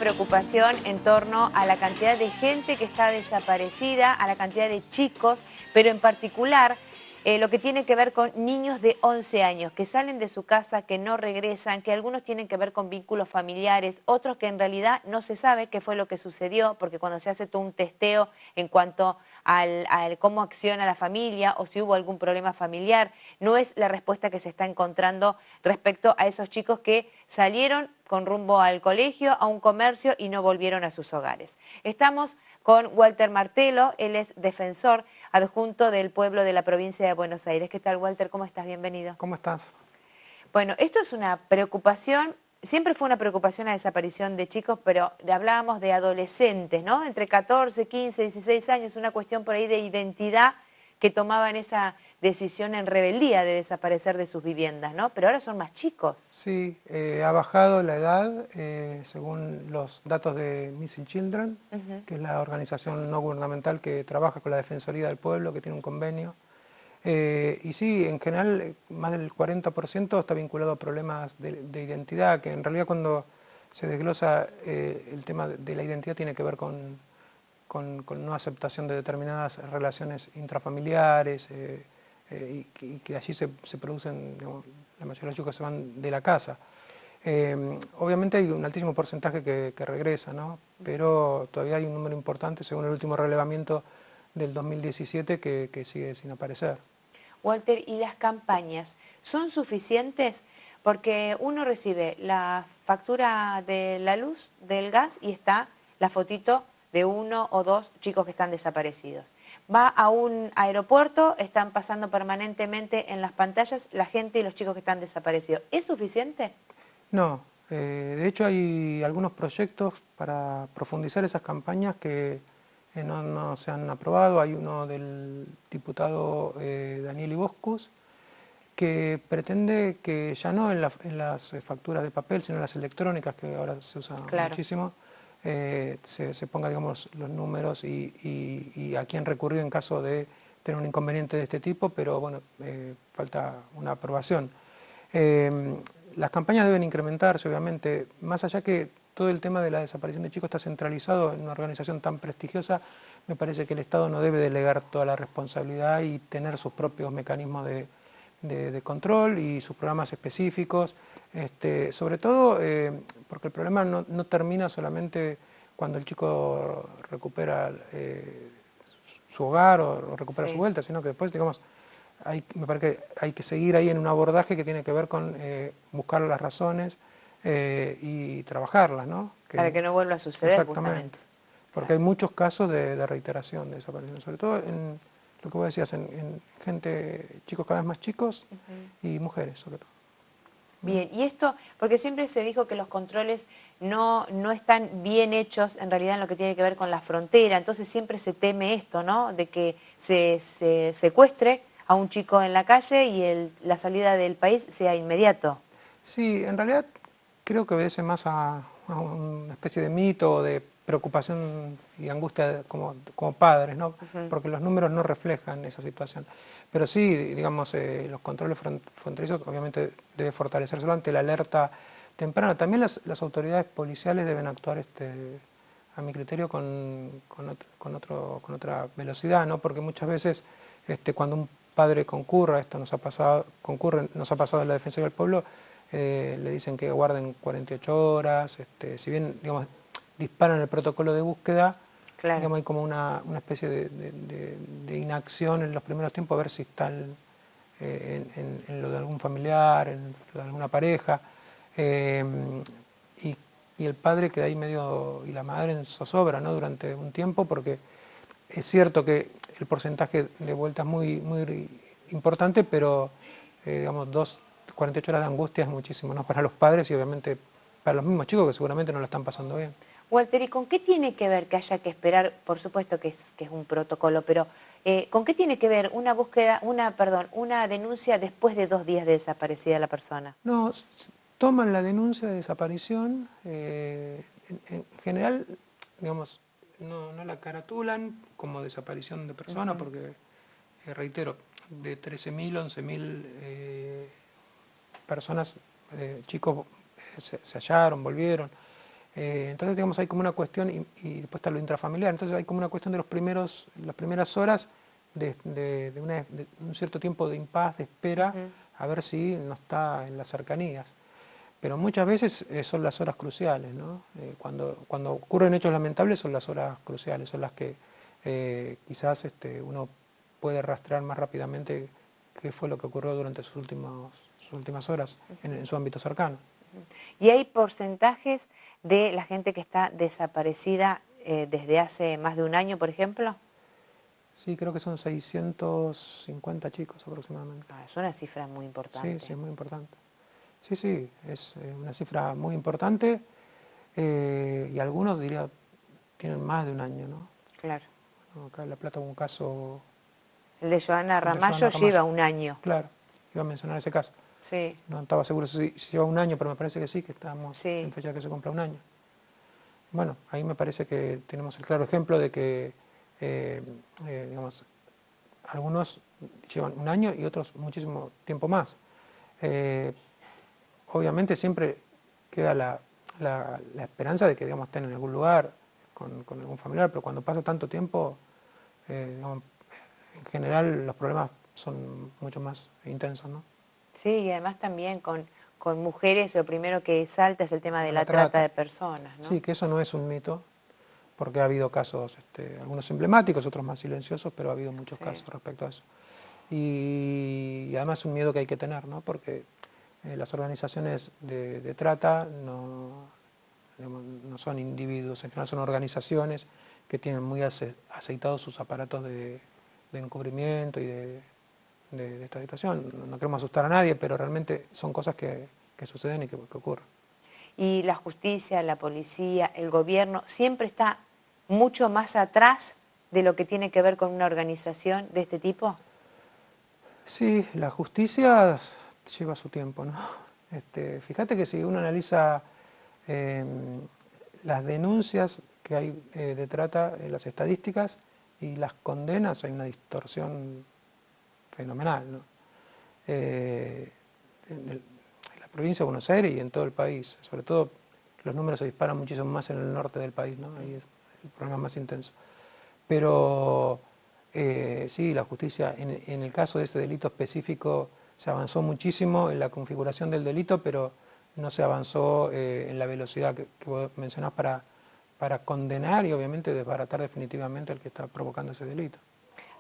preocupación en torno a la cantidad de gente que está desaparecida, a la cantidad de chicos, pero en particular lo que tiene que ver con niños de 11 años que salen de su casa, que no regresan, que algunos tienen que ver con vínculos familiares, otros que en realidad no se sabe qué fue lo que sucedió, porque cuando se hace todo un testeo en cuanto al cómo acciona la familia o si hubo algún problema familiar, no es la respuesta que se está encontrando respecto a esos chicos que salieron con rumbo al colegio, a un comercio y no volvieron a sus hogares. Estamos con Walter Martelo, él es defensor adjunto del pueblo de la provincia de Buenos Aires. ¿Qué tal, Walter? ¿Cómo estás? Bienvenido. ¿Cómo estás? Bueno, esto es una preocupación, siempre fue una preocupación la desaparición de chicos, pero hablábamos de adolescentes, ¿no? Entre 14, 15, 16 años, una cuestión por ahí de identidad que tomaban esa decisión en rebeldía de desaparecer de sus viviendas, ¿no? Pero ahora son más chicos. Sí, ha bajado la edad según los datos de Missing Children, que es la organización no gubernamental que trabaja con la Defensoría del Pueblo, que tiene un convenio. Y sí, en general, más del 40% está vinculado a problemas de identidad, que en realidad cuando se desglosa el tema de la identidad tiene que ver con no aceptación de determinadas relaciones intrafamiliares, y que allí se producen, digamos, la mayoría de los chicos se van de la casa. Obviamente hay un altísimo porcentaje que regresa, ¿no? Pero todavía hay un número importante, según el último relevamiento del 2017, que sigue sin aparecer. Walter, ¿y las campañas son suficientes? Porque uno recibe la factura de la luz, del gas, y está la fotito de uno o dos chicos que están desaparecidos. Va a un aeropuerto, están pasando permanentemente en las pantallas la gente y los chicos que están desaparecidos. ¿Es suficiente? No, de hecho hay algunos proyectos para profundizar esas campañas que no se han aprobado. Hay uno del diputado Daniel Iboscus, que pretende que ya no en las facturas de papel, sino en las electrónicas, que ahora se usan muchísimo, se ponga, digamos, los números y a quién recurrir en caso de tener un inconveniente de este tipo, pero bueno, falta una aprobación. Las campañas deben incrementarse, obviamente, más allá que todo el tema de la desaparición de chicos está centralizado en una organización tan prestigiosa. Me parece que el Estado no debe delegar toda la responsabilidad y tener sus propios mecanismos de control y sus programas específicos, sobre todo porque el problema no termina solamente cuando el chico recupera su hogar o recupera su vuelta, sino que después, digamos, me parece que hay que seguir ahí en un abordaje que tiene que ver con buscar las razones y trabajarlas, ¿no? Para que no vuelva a suceder. Exactamente, justamente. porque hay muchos casos de reiteración de desaparición, sobre todo en lo que vos decías, en gente, chicos cada vez más chicos y mujeres sobre todo. Bien, y esto, porque siempre se dijo que los controles no están bien hechos en realidad en lo que tiene que ver con la frontera, entonces siempre se teme esto, ¿no? De que se secuestre a un chico en la calle y la salida del país sea inmediato. Sí, en realidad creo que obedece más a una especie de mito o de preocupación y angustia como padres, ¿no? Porque los números no reflejan esa situación. Pero sí, digamos, los controles fronterizos obviamente debe fortalecerse ante la alerta temprana. También las autoridades policiales deben actuar, a mi criterio, con otra velocidad, ¿no? Porque muchas veces cuando un padre concurra, esto nos ha pasado en la Defensoría del Pueblo, le dicen que guarden 48 horas, si bien, digamos, disparan el protocolo de búsqueda, digamos, hay como una especie de inacción en los primeros tiempos a ver si está en lo de algún familiar, en lo de alguna pareja, y el padre queda ahí medio, y la madre en zozobra, ¿no? Durante un tiempo, porque es cierto que el porcentaje de vuelta es muy importante, pero digamos, 48 horas de angustia es muchísimo, ¿no? Para los padres y obviamente para los mismos chicos que seguramente no lo están pasando bien. Walter, ¿y con qué tiene que ver que haya que esperar? Por supuesto que es un protocolo, pero ¿con qué tiene que ver una búsqueda, una denuncia después de 2 días de desaparecida la persona? No, toman la denuncia de desaparición, en general, digamos, no la caratulan como desaparición de persona, porque, reitero, de 13.000, 11.000 personas, chicos, se hallaron, volvieron. Entonces, digamos, hay como una cuestión, y después está lo intrafamiliar, entonces hay como una cuestión de las primeras horas de un cierto tiempo de impas, de espera, a ver si no está en las cercanías. Pero muchas veces son las horas cruciales, ¿no? Cuando ocurren hechos lamentables son las horas cruciales, son las que quizás uno puede rastrear más rápidamente qué fue lo que ocurrió durante sus últimas horas en su ámbito cercano. ¿Y hay porcentajes de la gente que está desaparecida desde hace más de un año, por ejemplo? Sí, creo que son 650 chicos aproximadamente. Ah, es una cifra muy importante. Sí, sí, es muy importante. Sí, sí, es una cifra muy importante y algunos, diría, tienen más de un año, ¿no? Claro. ¿No? Acá en La Plata hubo un caso, El de Joana el de Ramallo Joana Ramallo. lleva un año. Claro, iba a mencionar ese caso. Sí, No estaba seguro si lleva un año, pero me parece que sí, que estamos en sí. fecha que se cumpla un año. Bueno, ahí me parece que tenemos el claro ejemplo de que, digamos, algunos llevan un año y otros muchísimo tiempo más. Eh, Obviamente siempre queda la esperanza de que, digamos, estén en algún lugar con algún familiar, pero cuando pasa tanto tiempo, digamos, en general los problemas son mucho más intensos, ¿no? Sí, y además también con mujeres lo primero que salta es el tema de Bueno, la la trata trata. de personas, ¿no? Sí, que eso no es un mito, porque ha habido casos, algunos emblemáticos, otros más silenciosos, pero ha habido muchos Sí, casos respecto a eso. Y además es un miedo que hay que tener, ¿no? Porque las organizaciones de trata no son individuos, en general son organizaciones que tienen muy aceitados sus aparatos de encubrimiento y de esta situación. No queremos asustar a nadie, pero realmente son cosas que suceden y que ocurren. y la justicia, la policía, el gobierno, siempre está mucho más atrás de lo que tiene que ver con una organización de este tipo. Sí, la justicia lleva su tiempo, ¿no? Fíjate que si uno analiza eh, las denuncias que hay de trata en las estadísticas y las condenas, hay una distorsión fenomenal, ¿no? Eh, en la provincia de Buenos Aires y en todo el país, sobre todo los números se disparan muchísimo más en el norte del país, ¿no? Ahí es el problema más intenso. Pero sí, la justicia, en el caso de ese delito específico, se avanzó muchísimo en la configuración del delito, pero no se avanzó en la velocidad que vos mencionás para condenar y obviamente desbaratar definitivamente al que está provocando ese delito.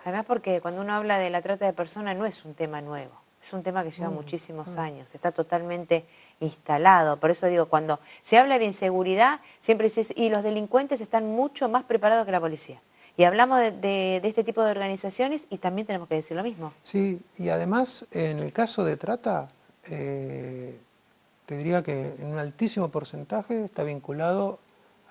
Además porque cuando uno habla de la trata de personas no es un tema nuevo, es un tema que lleva Mm, muchísimos mm. años, está totalmente instalado. Por eso digo, cuando se habla de inseguridad, siempre dices, y los delincuentes están mucho más preparados que la policía. Y hablamos de este tipo de organizaciones y también tenemos que decir lo mismo. Sí, y además en el caso de trata, te diría que en un altísimo porcentaje está vinculado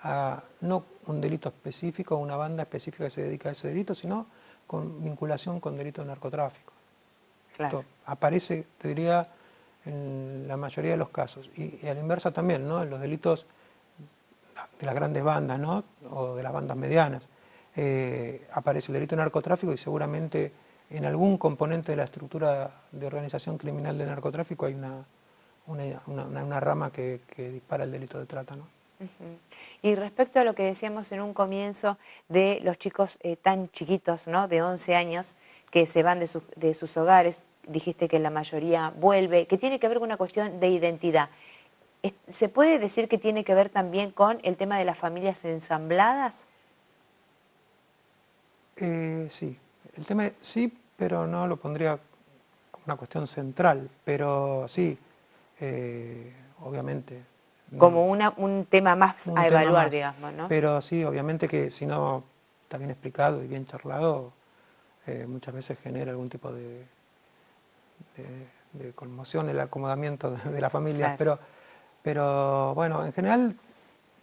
a no un delito específico, a una banda específica que se dedica a ese delito, sino con vinculación con delito de narcotráfico. Claro. Esto aparece, te diría, en la mayoría de los casos. Y a la inversa también, ¿no? En los delitos de las grandes bandas, ¿no? O de las bandas medianas. Aparece el delito de narcotráfico y seguramente en algún componente de la estructura de organización criminal de narcotráfico hay una rama que dispara el delito de trata, ¿no? Ujú. Y respecto a lo que decíamos en un comienzo de los chicos tan chiquitos, ¿no? De 11 años, que se van de sus hogares, dijiste que la mayoría vuelve, que tiene que ver con una cuestión de identidad. ¿Se puede decir que tiene que ver también con el tema de las familias ensambladas? Sí, el tema sí, pero no lo pondría como una cuestión central, pero sí, obviamente, no, Como un tema más un a tema evaluar, más, digamos, ¿no? pero sí, obviamente que si no está bien explicado y bien charlado, muchas veces genera algún tipo de conmoción, el acomodamiento de las familias, Claro. pero bueno, en general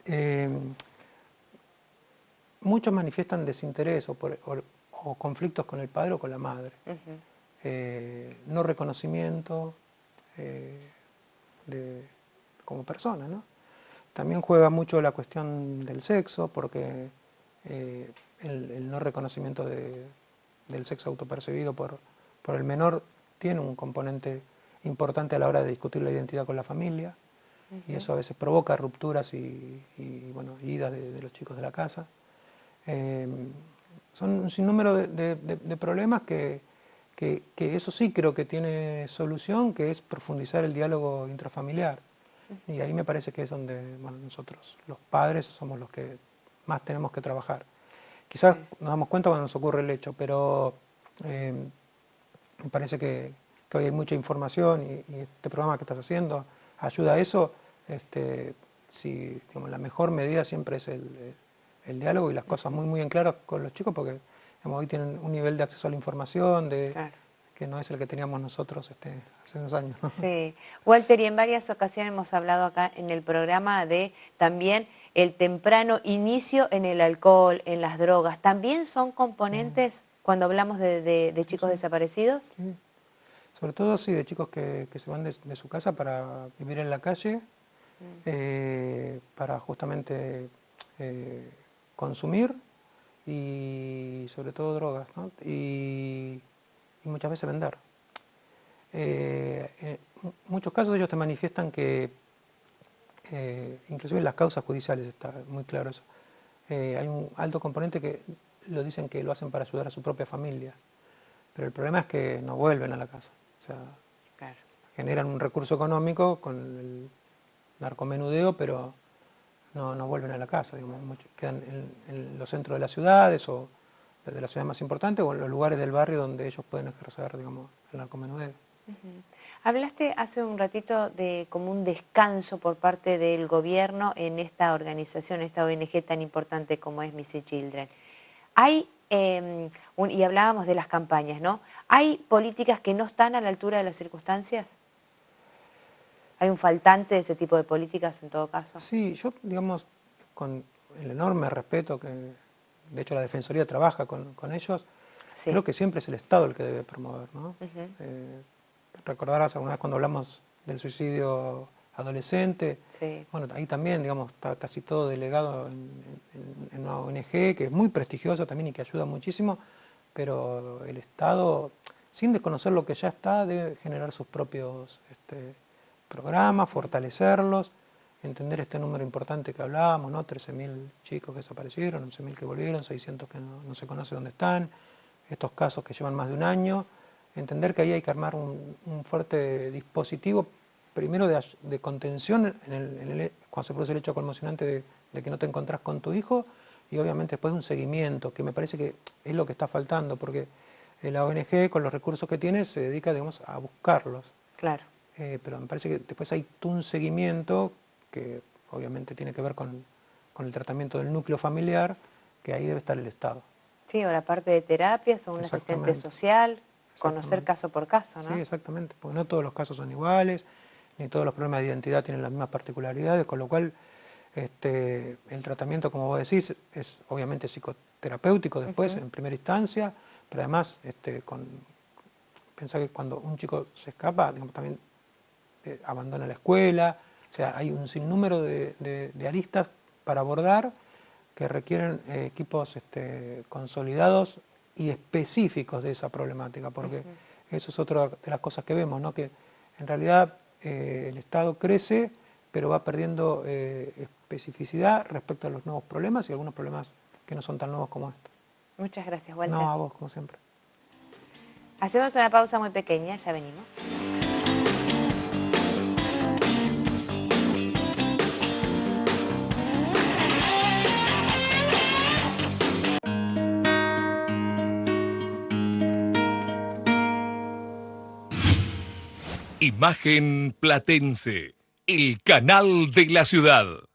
eh, muchos manifiestan desinterés o conflictos con el padre o con la madre. Ujú. No reconocimiento eh, como persona, ¿no? También juega mucho la cuestión del sexo, porque el no reconocimiento del sexo autopercibido por el menor tiene un componente importante a la hora de discutir la identidad con la familia. y eso a veces provoca rupturas bueno, idas de los chicos de la casa. Son un sinnúmero de problemas que eso sí creo que tiene solución, que es profundizar el diálogo intrafamiliar. Y ahí me parece que es donde bueno, nosotros, los padres, somos los que más tenemos que trabajar. Quizás nos damos cuenta cuando nos ocurre el hecho, pero me parece que hoy hay mucha información y este programa que estás haciendo ayuda a eso. Si, digamos, la mejor medida siempre es el diálogo y las cosas muy en claro con los chicos, porque digamos, hoy tienen un nivel de acceso a la información que no es el que teníamos nosotros hace unos años, ¿no? Sí. Walter, y en varias ocasiones hemos hablado acá en el programa de también el temprano inicio en el alcohol, en las drogas. ¿También son componentes cuando hablamos de chicos desaparecidos? Sí. Sobre todo, sí, de chicos que se van de su casa para vivir en la calle, para justamente consumir y sobre todo drogas, ¿no? Y muchas veces vender. En muchos casos ellos te manifiestan que, inclusive en las causas judiciales está muy claro eso, hay un alto componente que lo dicen que lo hacen para ayudar a su propia familia, pero el problema es que no vuelven a la casa. O sea, generan un recurso económico con el narcomenudeo, pero no vuelven a la casa, digamos, quedan en los centros de las ciudades o de las ciudades más importantes o en los lugares del barrio donde ellos pueden ejercer, digamos, el narcomenudeo. Hablaste hace un ratito de como un descanso por parte del gobierno en esta organización, esta ONG tan importante como es Missing Children. Hay, y hablábamos de las campañas, ¿no? ¿Hay políticas que no están a la altura de las circunstancias? ¿Hay un faltante de ese tipo de políticas en todo caso? Sí, yo, digamos, con el enorme respeto que, de hecho, la Defensoría trabaja con ellos, creo que siempre es el Estado el que debe promover, ¿no? Recordarás alguna vez cuando hablamos del suicidio adolescente, bueno, ahí también, digamos, está casi todo delegado en una ONG que es muy prestigiosa también y que ayuda muchísimo, pero el Estado, sin desconocer lo que ya está, debe generar sus propios programas, fortalecerlos, entender este número importante que hablábamos, ¿no? 13.000 chicos que desaparecieron, 11.000 que volvieron, 600 que no se conoce dónde están, estos casos que llevan más de un año, entender que ahí hay que armar un fuerte dispositivo, primero de contención cuando se produce el hecho conmocionante de que no te encontrás con tu hijo, y obviamente después un seguimiento, que me parece que es lo que está faltando, porque la ONG con los recursos que tiene se dedica, digamos, a buscarlos. Claro. Pero me parece que después hay un seguimiento que obviamente tiene que ver con el tratamiento del núcleo familiar, que ahí debe estar el Estado. Sí, o la parte de terapias o un asistente social, conocer caso por caso, ¿no? Sí, exactamente, porque no todos los casos son iguales, ni todos los problemas de identidad tienen las mismas particularidades, con lo cual el tratamiento, como vos decís, es obviamente psicoterapéutico después, en primera instancia, pero además pensá que cuando un chico se escapa, digamos, también abandona la escuela, o sea, hay un sinnúmero de aristas para abordar que requieren equipos consolidados y específicos de esa problemática, porque eso es otra de las cosas que vemos, ¿no? Que en realidad el Estado crece, pero va perdiendo especificidad respecto a los nuevos problemas y algunos problemas que no son tan nuevos como estos. Muchas gracias, Walter. No, a vos, como siempre. Hacemos una pausa muy pequeña, ya venimos. Imagen Platense, el canal de la ciudad.